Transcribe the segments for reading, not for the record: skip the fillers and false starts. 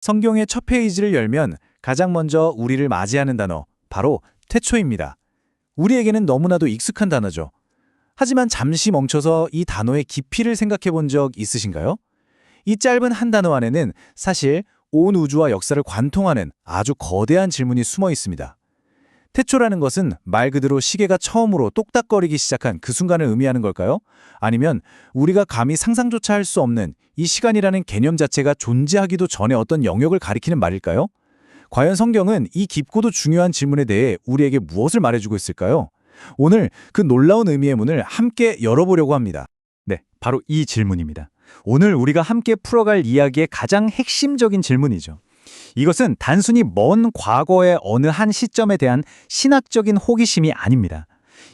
성경의 첫 페이지를 열면 가장 먼저 우리를 맞이하는 단어, 바로 태초입니다. 우리에게는 너무나도 익숙한 단어죠. 하지만 잠시 멈춰서 이 단어의 깊이를 생각해 본 적 있으신가요? 이 짧은 한 단어 안에는 사실 온 우주와 역사를 관통하는 아주 거대한 질문이 숨어 있습니다. 태초라는 것은 말 그대로 시계가 처음으로 똑딱거리기 시작한 그 순간을 의미하는 걸까요? 아니면 우리가 감히 상상조차 할 수 없는 이 시간이라는 개념 자체가 존재하기도 전에 어떤 영역을 가리키는 말일까요? 과연 성경은 이 깊고도 중요한 질문에 대해 우리에게 무엇을 말해주고 있을까요? 오늘 그 놀라운 의미의 문을 함께 열어보려고 합니다. 네, 바로 이 질문입니다. 오늘 우리가 함께 풀어갈 이야기의 가장 핵심적인 질문이죠. 이것은 단순히 먼 과거의 어느 한 시점에 대한 신학적인 호기심이 아닙니다.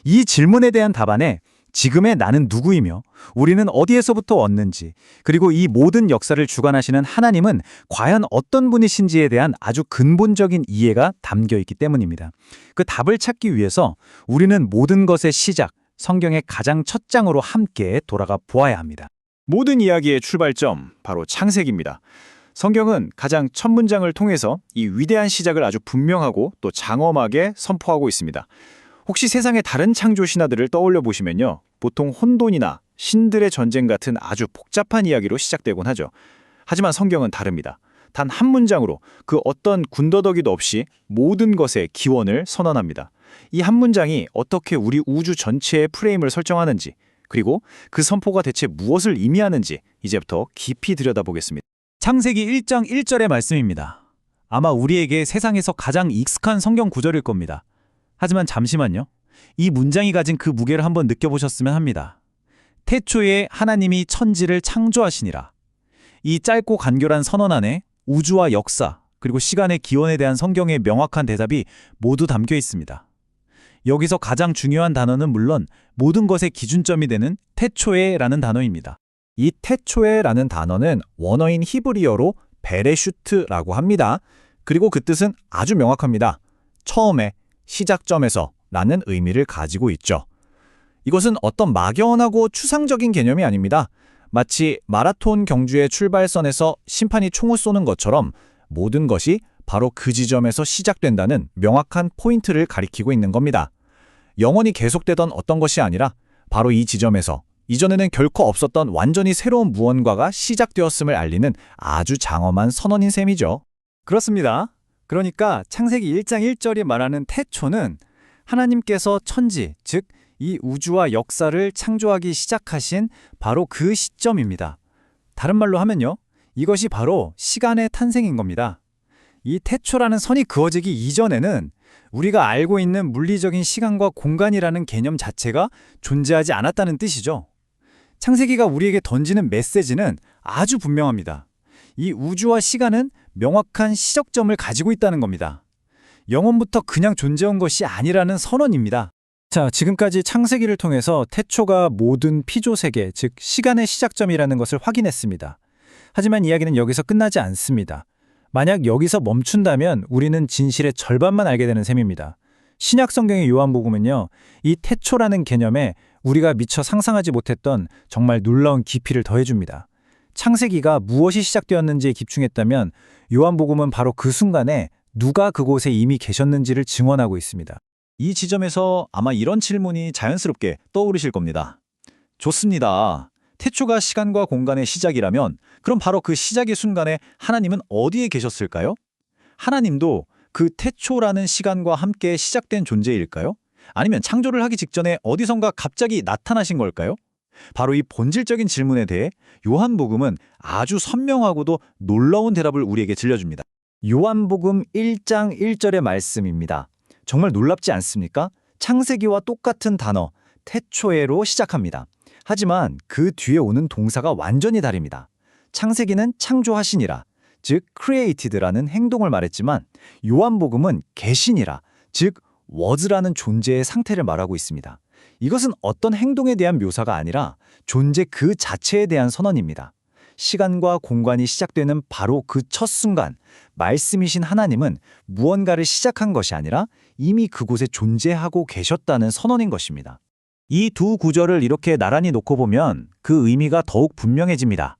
이 질문에 대한 답안에 지금의 나는 누구이며 우리는 어디에서부터 왔는지, 그리고 이 모든 역사를 주관하시는 하나님은 과연 어떤 분이신지에 대한 아주 근본적인 이해가 담겨 있기 때문입니다. 그 답을 찾기 위해서 우리는 모든 것의 시작, 성경의 가장 첫 장으로 함께 돌아가 보아야 합니다. 모든 이야기의 출발점, 바로 창세기입니다. 성경은 가장 첫 문장을 통해서 이 위대한 시작을 아주 분명하고 또 장엄하게 선포하고 있습니다. 혹시 세상의 다른 창조 신화들을 떠올려 보시면요, 보통 혼돈이나 신들의 전쟁 같은 아주 복잡한 이야기로 시작되곤 하죠. 하지만 성경은 다릅니다. 단 한 문장으로 그 어떤 군더더기도 없이 모든 것의 기원을 선언합니다. 이 한 문장이 어떻게 우리 우주 전체의 프레임을 설정하는지, 그리고 그 선포가 대체 무엇을 의미하는지 이제부터 깊이 들여다보겠습니다. 창세기 1장 1절의 말씀입니다. 아마 우리에게 세상에서 가장 익숙한 성경 구절일 겁니다. 하지만 잠시만요. 이 문장이 가진 그 무게를 한번 느껴보셨으면 합니다. 태초에 하나님이 천지를 창조하시니라. 이 짧고 간결한 선언 안에 우주와 역사, 그리고 시간의 기원에 대한 성경의 명확한 대답이 모두 담겨 있습니다. 여기서 가장 중요한 단어는 물론 모든 것의 기준점이 되는 태초에라는 단어입니다. 이 태초에라는 단어는 원어인 히브리어로 베레슈트라고 합니다. 그리고 그 뜻은 아주 명확합니다. 처음에, 시작점에서 라는 의미를 가지고 있죠. 이것은 어떤 막연하고 추상적인 개념이 아닙니다. 마치 마라톤 경주의 출발선에서 심판이 총을 쏘는 것처럼 모든 것이 바로 그 지점에서 시작된다는 명확한 포인트를 가리키고 있는 겁니다. 영원히 계속되던 어떤 것이 아니라 바로 이 지점에서 이전에는 결코 없었던 완전히 새로운 무언가가 시작되었음을 알리는 아주 장엄한 선언인 셈이죠. 그렇습니다. 그러니까 창세기 1장 1절이 말하는 태초는 하나님께서 천지, 즉 이 우주와 역사를 창조하기 시작하신 바로 그 시점입니다. 다른 말로 하면요, 이것이 바로 시간의 탄생인 겁니다. 이 태초라는 선이 그어지기 이전에는 우리가 알고 있는 물리적인 시간과 공간이라는 개념 자체가 존재하지 않았다는 뜻이죠. 창세기가 우리에게 던지는 메시지는 아주 분명합니다. 이 우주와 시간은 명확한 시작점을 가지고 있다는 겁니다. 영원부터 그냥 존재한 것이 아니라는 선언입니다. 자, 지금까지 창세기를 통해서 태초가 모든 피조세계, 즉 시간의 시작점이라는 것을 확인했습니다. 하지만 이야기는 여기서 끝나지 않습니다. 만약 여기서 멈춘다면 우리는 진실의 절반만 알게 되는 셈입니다. 신약 성경의 요한복음은요, 이 태초라는 개념에 우리가 미처 상상하지 못했던 정말 놀라운 깊이를 더해줍니다. 창세기가 무엇이 시작되었는지에 집중했다면 요한복음은 바로 그 순간에 누가 그곳에 이미 계셨는지를 증언하고 있습니다. 이 지점에서 아마 이런 질문이 자연스럽게 떠오르실 겁니다. 좋습니다. 태초가 시간과 공간의 시작이라면 그럼 바로 그 시작의 순간에 하나님은 어디에 계셨을까요? 하나님도 그 태초라는 시간과 함께 시작된 존재일까요? 아니면 창조를 하기 직전에 어디선가 갑자기 나타나신 걸까요? 바로 이 본질적인 질문에 대해 요한복음은 아주 선명하고도 놀라운 대답을 우리에게 들려줍니다. 요한복음 1장 1절의 말씀입니다. 정말 놀랍지 않습니까? 창세기와 똑같은 단어, 태초에로 시작합니다. 하지만 그 뒤에 오는 동사가 완전히 다릅니다. 창세기는 창조하시니라, 즉 created라는 행동을 말했지만 요한복음은 계시니라, 즉 was라는 존재의 상태를 말하고 있습니다. 이것은 어떤 행동에 대한 묘사가 아니라 존재 그 자체에 대한 선언입니다. 시간과 공간이 시작되는 바로 그 첫 순간, 말씀이신 하나님은 무언가를 시작한 것이 아니라 이미 그곳에 존재하고 계셨다는 선언인 것입니다. 이 두 구절을 이렇게 나란히 놓고 보면 그 의미가 더욱 분명해집니다.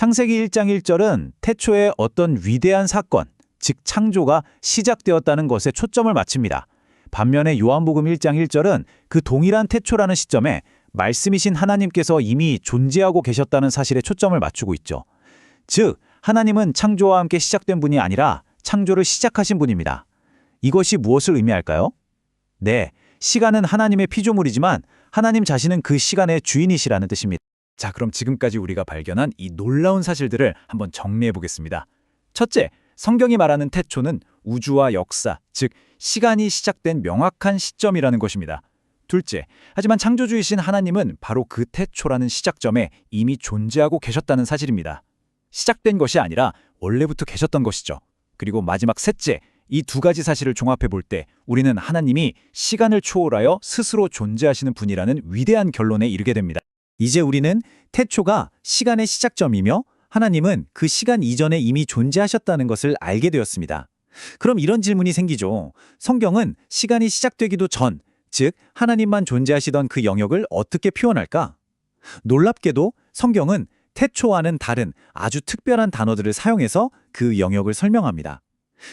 창세기 1장 1절은 태초에 어떤 위대한 사건, 즉 창조가 시작되었다는 것에 초점을 맞춥니다. 반면에 요한복음 1장 1절은 그 동일한 태초라는 시점에 말씀이신 하나님께서 이미 존재하고 계셨다는 사실에 초점을 맞추고 있죠. 즉, 하나님은 창조와 함께 시작된 분이 아니라 창조를 시작하신 분입니다. 이것이 무엇을 의미할까요? 네, 시간은 하나님의 피조물이지만 하나님 자신은 그 시간의 주인이시라는 뜻입니다. 자, 그럼 지금까지 우리가 발견한 이 놀라운 사실들을 한번 정리해 보겠습니다. 첫째, 성경이 말하는 태초는 우주와 역사, 즉 시간이 시작된 명확한 시점이라는 것입니다. 둘째, 하지만 창조주이신 하나님은 바로 그 태초라는 시작점에 이미 존재하고 계셨다는 사실입니다. 시작된 것이 아니라 원래부터 계셨던 것이죠. 그리고 마지막 셋째, 이 두 가지 사실을 종합해 볼 때 우리는 하나님이 시간을 초월하여 스스로 존재하시는 분이라는 위대한 결론에 이르게 됩니다. 이제 우리는 태초가 시간의 시작점이며 하나님은 그 시간 이전에 이미 존재하셨다는 것을 알게 되었습니다. 그럼 이런 질문이 생기죠. 성경은 시간이 시작되기도 전, 즉 하나님만 존재하시던 그 영역을 어떻게 표현할까? 놀랍게도 성경은 태초와는 다른 아주 특별한 단어들을 사용해서 그 영역을 설명합니다.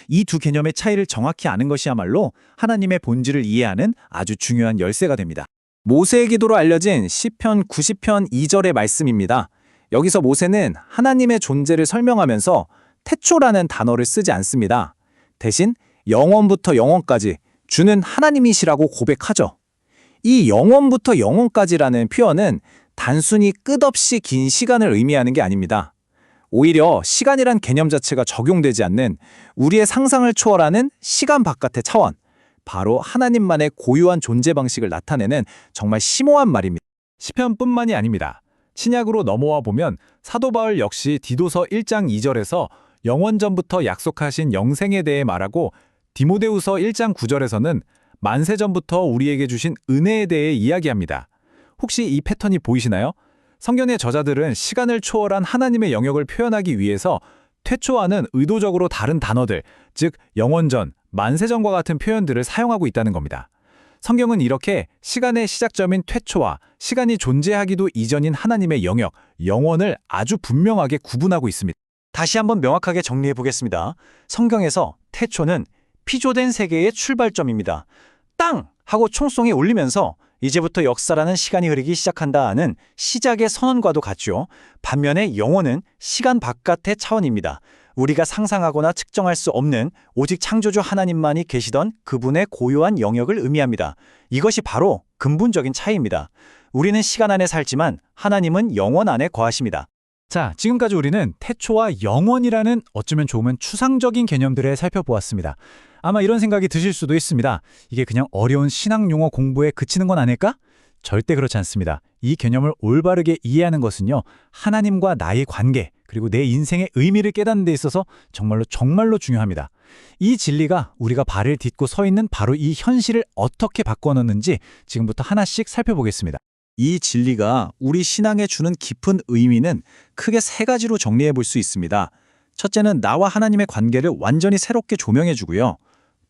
이 두 개념의 차이를 정확히 아는 것이야말로 하나님의 본질을 이해하는 아주 중요한 열쇠가 됩니다. 모세의 기도로 알려진 시편 90편 2절의 말씀입니다. 여기서 모세는 하나님의 존재를 설명하면서 태초라는 단어를 쓰지 않습니다. 대신 영원부터 영원까지 주는 하나님이시라고 고백하죠. 이 영원부터 영원까지라는 표현은 단순히 끝없이 긴 시간을 의미하는 게 아닙니다. 오히려 시간이란 개념 자체가 적용되지 않는 우리의 상상을 초월하는 시간 바깥의 차원, 바로 하나님만의 고유한 존재 방식을 나타내는 정말 심오한 말입니다. 시편뿐만이 아닙니다. 신약으로 넘어와 보면 사도 바울 역시 디도서 1장 2절에서 영원전부터 약속하신 영생에 대해 말하고 디모데후서 1장 9절에서는 만세전부터 우리에게 주신 은혜에 대해 이야기합니다. 혹시 이 패턴이 보이시나요? 성경의 저자들은 시간을 초월한 하나님의 영역을 표현하기 위해서 태초와는 의도적으로 다른 단어들, 즉 영원전, 만세전과 같은 표현들을 사용하고 있다는 겁니다. 성경은 이렇게 시간의 시작점인 태초와 시간이 존재하기도 이전인 하나님의 영역, 영원을 아주 분명하게 구분하고 있습니다. 다시 한번 명확하게 정리해 보겠습니다. 성경에서 태초는 피조된 세계의 출발점입니다. 땅! 하고 총송이 울리면서 이제부터 역사라는 시간이 흐르기 시작한다는 시작의 선언과도 같죠. 반면에 영원은 시간 바깥의 차원입니다. 우리가 상상하거나 측정할 수 없는 오직 창조주 하나님만이 계시던 그분의 고유한 영역을 의미합니다. 이것이 바로 근본적인 차이입니다. 우리는 시간 안에 살지만 하나님은 영원 안에 거하십니다. 자, 지금까지 우리는 태초와 영원이라는 어쩌면 조금은 추상적인 개념들을 살펴보았습니다. 아마 이런 생각이 드실 수도 있습니다. 이게 그냥 어려운 신학 용어 공부에 그치는 건 아닐까? 절대 그렇지 않습니다. 이 개념을 올바르게 이해하는 것은요, 하나님과 나의 관계, 그리고 내 인생의 의미를 깨닫는 데 있어서 정말로 중요합니다. 이 진리가 우리가 발을 딛고 서 있는 바로 이 현실을 어떻게 바꿔놓는지 지금부터 하나씩 살펴보겠습니다. 이 진리가 우리 신앙에 주는 깊은 의미는 크게 세 가지로 정리해 볼 수 있습니다. 첫째는 나와 하나님의 관계를 완전히 새롭게 조명해 주고요.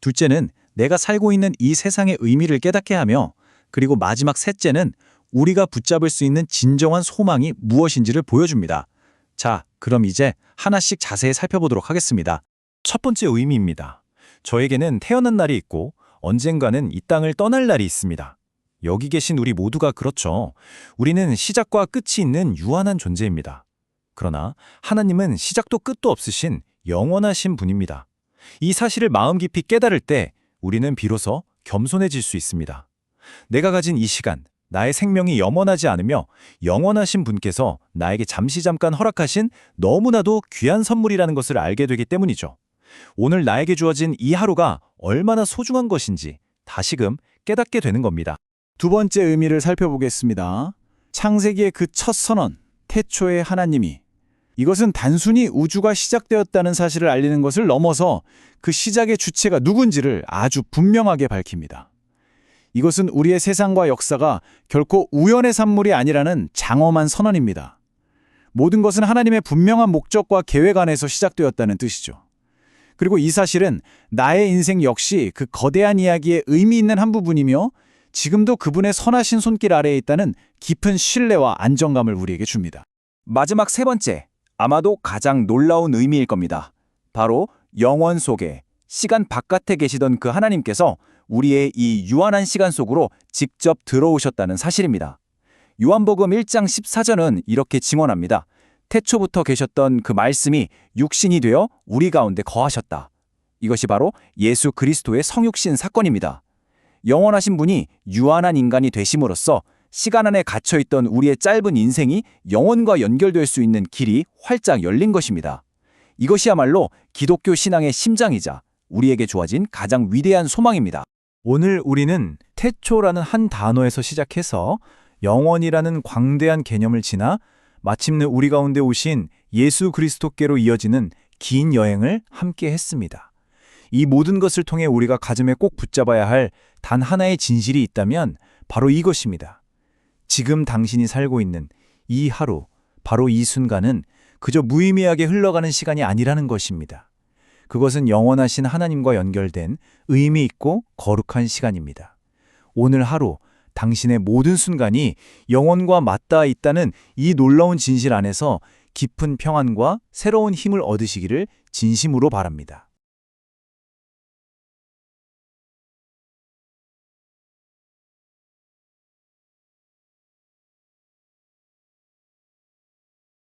둘째는 내가 살고 있는 이 세상의 의미를 깨닫게 하며, 그리고 마지막 셋째는 우리가 붙잡을 수 있는 진정한 소망이 무엇인지를 보여줍니다. 자, 그럼 이제 하나씩 자세히 살펴보도록 하겠습니다. 첫 번째 의미입니다. 저에게는 태어난 날이 있고 언젠가는 이 땅을 떠날 날이 있습니다. 여기 계신 우리 모두가 그렇죠. 우리는 시작과 끝이 있는 유한한 존재입니다. 그러나 하나님은 시작도 끝도 없으신 영원하신 분입니다. 이 사실을 마음 깊이 깨달을 때 우리는 비로소 겸손해질 수 있습니다. 내가 가진 이 시간, 나의 생명이 영원하지 않으며 영원하신 분께서 나에게 잠깐 허락하신 너무나도 귀한 선물이라는 것을 알게 되기 때문이죠. 오늘 나에게 주어진 이 하루가 얼마나 소중한 것인지 다시금 깨닫게 되는 겁니다. 두 번째 의미를 살펴보겠습니다. 창세기의 그 첫 선언, 태초의 하나님이. 이것은 단순히 우주가 시작되었다는 사실을 알리는 것을 넘어서 그 시작의 주체가 누군지를 아주 분명하게 밝힙니다. 이것은 우리의 세상과 역사가 결코 우연의 산물이 아니라는 장엄한 선언입니다. 모든 것은 하나님의 분명한 목적과 계획 안에서 시작되었다는 뜻이죠. 그리고 이 사실은 나의 인생 역시 그 거대한 이야기의 의미 있는 한 부분이며 지금도 그분의 선하신 손길 아래에 있다는 깊은 신뢰와 안정감을 우리에게 줍니다. 마지막 세 번째, 아마도 가장 놀라운 의미일 겁니다. 바로 영원 속에, 시간 바깥에 계시던 그 하나님께서 우리의 이 유한한 시간 속으로 직접 들어오셨다는 사실입니다. 요한복음 1장 14절은 이렇게 증언합니다. 태초부터 계셨던 그 말씀이 육신이 되어 우리 가운데 거하셨다. 이것이 바로 예수 그리스도의 성육신 사건입니다. 영원하신 분이 유한한 인간이 되심으로써 시간 안에 갇혀있던 우리의 짧은 인생이 영혼과 연결될 수 있는 길이 활짝 열린 것입니다. 이것이야말로 기독교 신앙의 심장이자 우리에게 주어진 가장 위대한 소망입니다. 오늘 우리는 태초라는 한 단어에서 시작해서 영원이라는 광대한 개념을 지나 마침내 우리 가운데 오신 예수 그리스도께로 이어지는 긴 여행을 함께 했습니다. 이 모든 것을 통해 우리가 가슴에 꼭 붙잡아야 할 단 하나의 진실이 있다면 바로 이것입니다. 지금 당신이 살고 있는 이 하루, 바로 이 순간은 그저 무의미하게 흘러가는 시간이 아니라는 것입니다. 그것은 영원하신 하나님과 연결된 의미 있고 거룩한 시간입니다. 오늘 하루 당신의 모든 순간이 영원과 맞닿아 있다는 이 놀라운 진실 안에서 깊은 평안과 새로운 힘을 얻으시기를 진심으로 바랍니다.